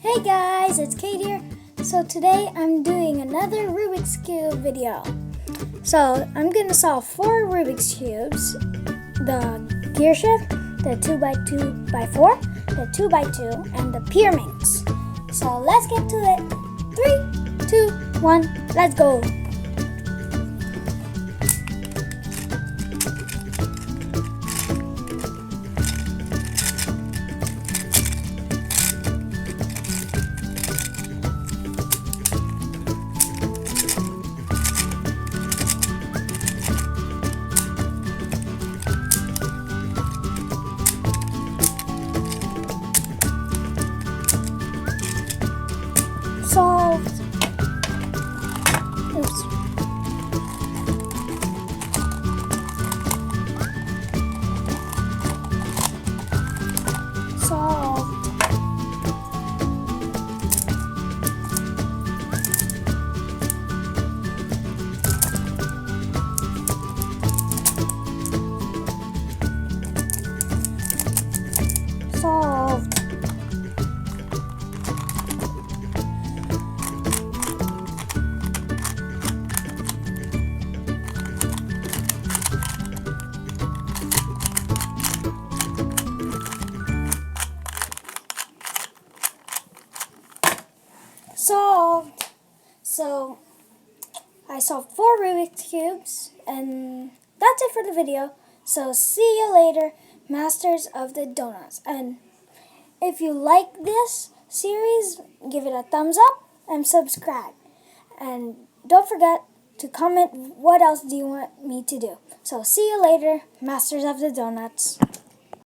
Hey guys, it's Kate here. So today I'm doing another Rubik's Cube video. So I'm going to solve 4 Rubik's Cubes. The gear shift, the 2x2x4, the 2x2, and the pryaminx. So let's get to it. 3, 2, 1, let's go. Solved. Oops. Solved. Solved. Solved. So I solved 4 Rubik's Cubes, and that's it for the video. So see you later, Masters of the Donuts. And if you like this series, give it a thumbs up and subscribe. And don't forget to comment what else do you want me to do. So see you later, Masters of the Donuts.